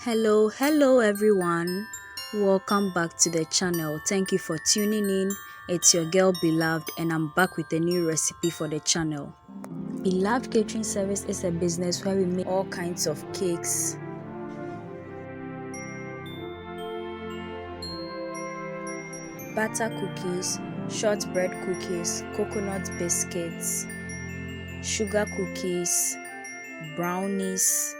Hello everyone. Welcome back to the channel. Thank you for tuning in. It's your girl Beloved and I'm back with a new recipe for the channel. Beloved Catering Service is a business where we make all kinds of cakes, butter cookies, shortbread cookies, coconut biscuits, sugar cookies, brownies,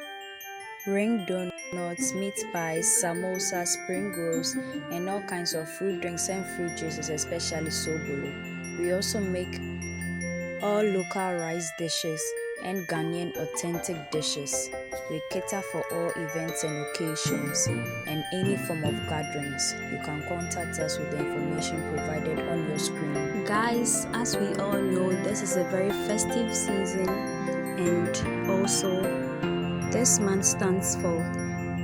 ring donuts, meat pies, samosas, spring rolls, and all kinds of fruit drinks and fruit juices, especially sobolo. We also make all local rice dishes and Ghanaian authentic dishes. We cater for all events and occasions and any form of gatherings. You can contact us with the information provided on your screen. Guys, as we all know, this is a very festive season, and also this month stands for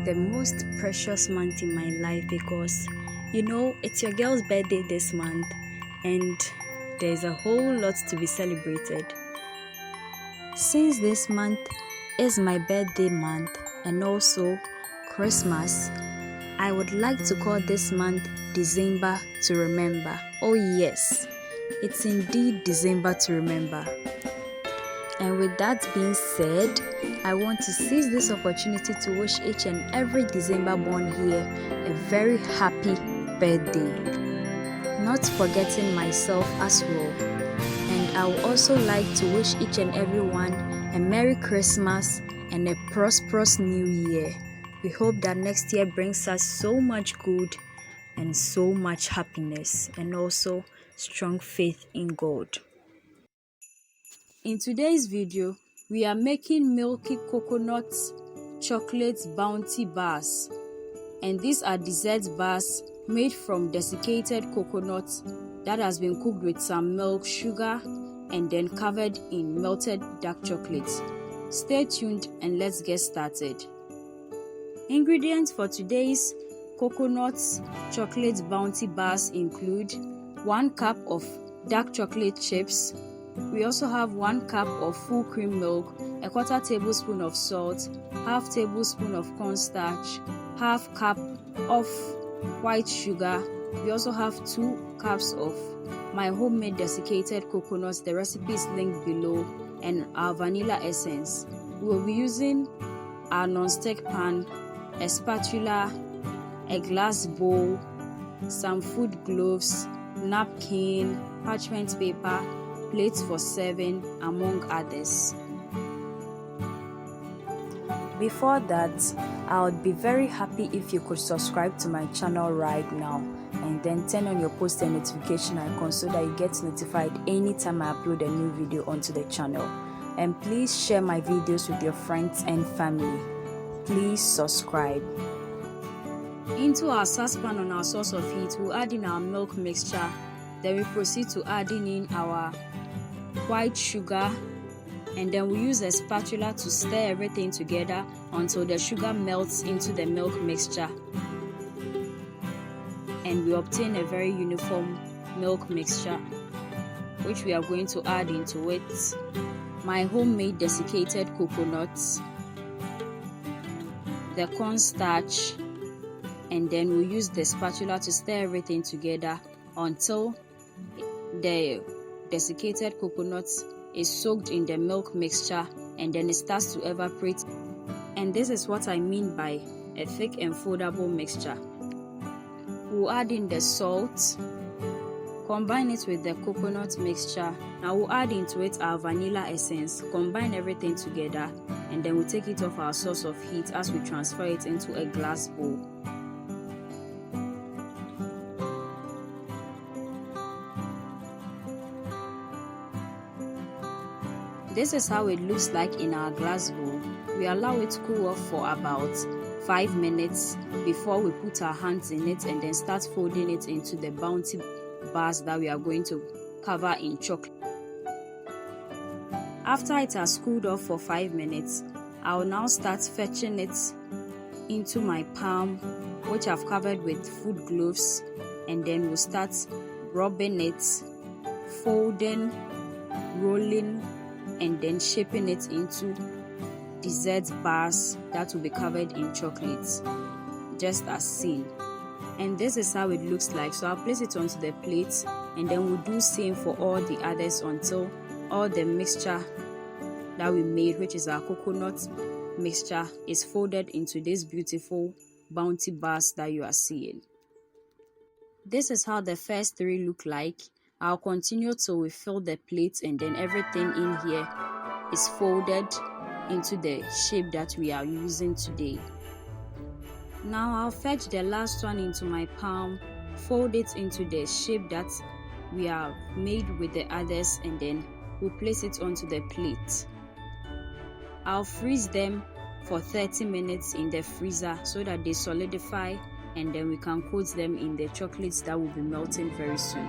the most precious month in my life because it's your girl's birthday this month and there's a whole lot to be celebrated. Since this month is my birthday month and also Christmas, I would like to call this month December to remember. Oh yes, it's indeed December to remember. And with that being said, I want to seize this opportunity to wish each and every December born here a very happy birthday. Not forgetting myself as well. And I would also like to wish each and everyone a Merry Christmas and a prosperous New Year. We hope that next year brings us so much good and so much happiness and also strong faith in God. In today's video, we are making Milky coconut chocolate bounty bars, and these are dessert bars made from desiccated coconut that has been cooked with some milk, sugar, and then covered in melted dark chocolate. Stay tuned and let's get started. Ingredients for today's coconut chocolate bounty bars include 1 cup of dark chocolate chips. We also have 1 cup of full cream milk, a 1/4 tablespoon of salt, 1/2 tablespoon of cornstarch, 1/2 cup of white sugar. We also have 2 cups of my homemade desiccated coconuts. The recipe is linked below, and our vanilla essence. We will be using our non-stick pan, a spatula, a glass bowl, some food gloves, napkin, parchment paper, plates for serving, among others. Before that, I would be very happy if you could subscribe to my channel right now and then turn on your post and notification icon so that you get notified anytime I upload a new video onto the channel. And please share my videos with your friends and family. Please subscribe. Into our saucepan on our source of heat, we'll add in our milk mixture. Then we proceed to adding in our white sugar, and then we use a spatula to stir everything together until the sugar melts into the milk mixture and we obtain a very uniform milk mixture, which we are going to add into it my homemade desiccated coconuts, the cornstarch, and then we'll use the spatula to stir everything together until the desiccated coconut is soaked in the milk mixture and then it starts to evaporate. And this is what I mean by a thick and foldable mixture. We'll add in the salt, combine it with the coconut mixture. Now we'll add into it our vanilla essence, combine everything together, and then we'll take it off our source of heat as we transfer it into a glass bowl. This is how it looks like in our glass bowl. We allow it to cool off for about 5 minutes before we put our hands in it and then start folding it into the bounty bars that we are going to cover in chocolate. After it has cooled off for 5 minutes, I will now start fetching it into my palm, which I've covered with food gloves, and then we'll start rubbing it, folding, rolling, and then shaping it into dessert bars that will be covered in chocolates, just as seen. And this is how it looks like. So I'll place it onto the plate, and then we'll do same for all the others until all the mixture that we made, which is our coconut mixture, is folded into this beautiful bounty bars that you are seeing. This is how the first 3 look like. I'll continue till we fill the plate, and then everything in here is folded into the shape that we are using today. Now I'll fetch the last one into my palm, fold it into the shape that we have made with the others, and then we'll place it onto the plate. I'll freeze them for 30 minutes in the freezer so that they solidify, and then we can coat them in the chocolates that will be melting very soon.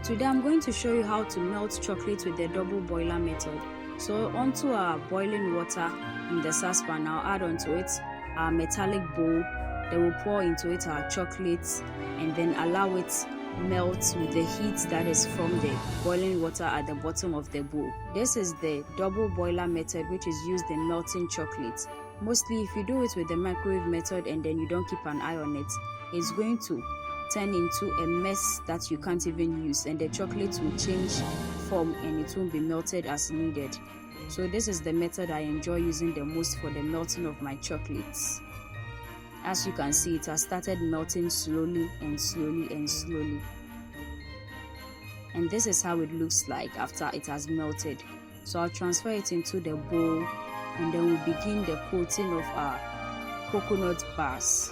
Today I'm going to show you how to melt chocolate with the double boiler method. So onto our boiling water in the saucepan, I'll add onto it our metallic bowl. Then we'll pour into it our chocolates, and then allow it melt with the heat that is from the boiling water at the bottom of the bowl. This is the double boiler method, which is used in melting chocolate. Mostly if you do it with the microwave method and then you don't keep an eye on it, it's going to turn into a mess that you can't even use, and the chocolate will change form and it won't be melted as needed. So this is the method I enjoy using the most for the melting of my chocolates. As you can see, it has started melting slowly and slowly and slowly. And this is how it looks like after it has melted. So I'll transfer it into the bowl, and then we'll begin the coating of our coconut bars.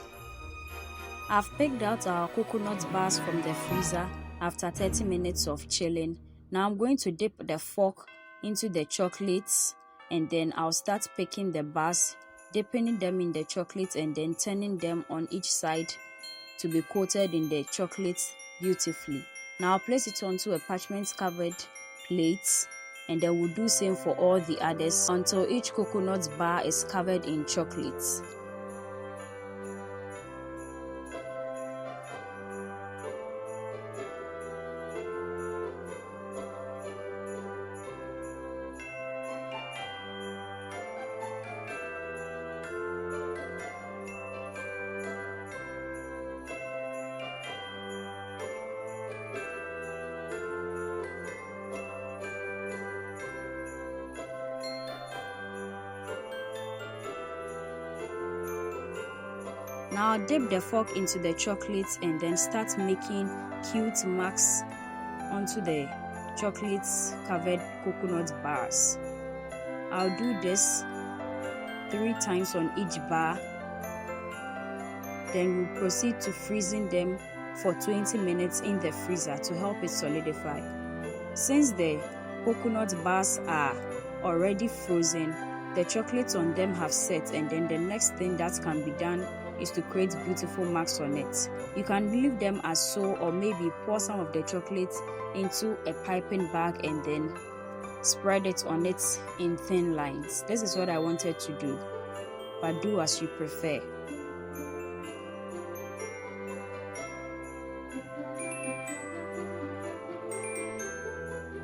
I've picked out our coconut bars from the freezer after 30 minutes of chilling. Now I'm going to dip the fork into the chocolates, and then I'll start picking the bars, dipping them in the chocolate, and then turning them on each side to be coated in the chocolate beautifully. Now I'll place it onto a parchment covered plate, and then we'll do same for all the others until each coconut bar is covered in chocolates. Now I'll dip the fork into the chocolates and then start making cute marks onto the chocolates covered coconut bars. I'll do this 3 times on each bar. Then we'll proceed to freezing them for 20 minutes in the freezer to help it solidify. Since the coconut bars are already frozen, the chocolates on them have set, and then the next thing that can be done is to create beautiful marks on it. You can leave them as so, or maybe pour some of the chocolate into a piping bag and then spread it on it in thin lines. This is what I wanted to do, but do as you prefer.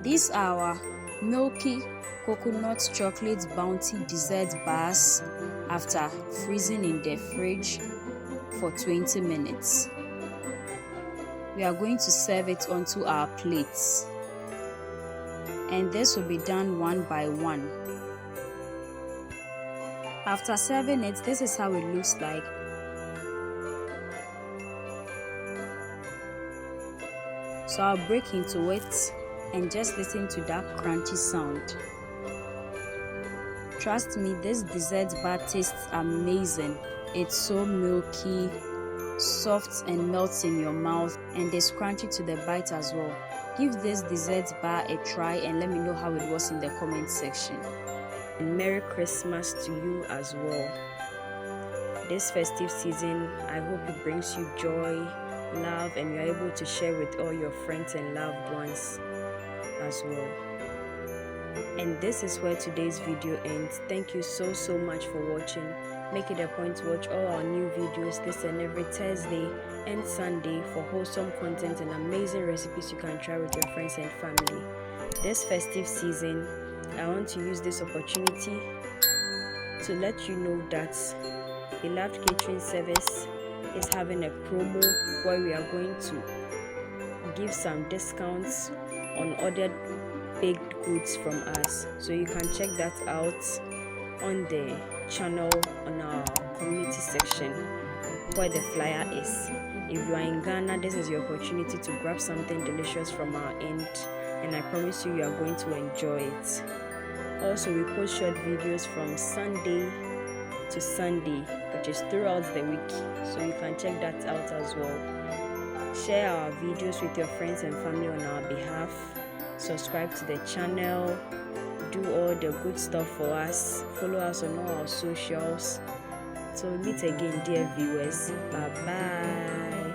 These are our Milky coconut chocolate bounty dessert bars after freezing in the fridge for 20 minutes. We are going to serve it onto our plates, and this will be done one by one. After serving it, this is how it looks like. So I'll break into it and just listen to that crunchy sound. Trust me, this dessert bar tastes amazing. It's so milky, soft, and melts in your mouth, and is crunchy to the bite as well. Give this dessert bar a try and let me know how it was in the comment section. And Merry Christmas to you as well. This festive season, I hope it brings you joy, love, and you're able to share with all your friends and loved ones as well. And this is where today's video ends. Thank you so much for watching. Make it a point to watch all our new videos this and every Thursday and Sunday for wholesome content and amazing recipes you can try with your friends and family. This festive season, I want to use this opportunity to let you know that Beloved Catering Service is having a promo where we are going to give some discounts on other baked goods from us. So you can check that out on the channel on our community section where the flyer is. If you are in Ghana, this is your opportunity to grab something delicious from our end, and I promise you are going to enjoy it. Also, we post short videos from Sunday to Sunday, which is throughout the week, so you can check that out as well. Share our videos with your friends and family on our behalf. Subscribe to the channel. Do all the good stuff for us. Follow us on all our socials. So meet again, dear viewers. Bye bye.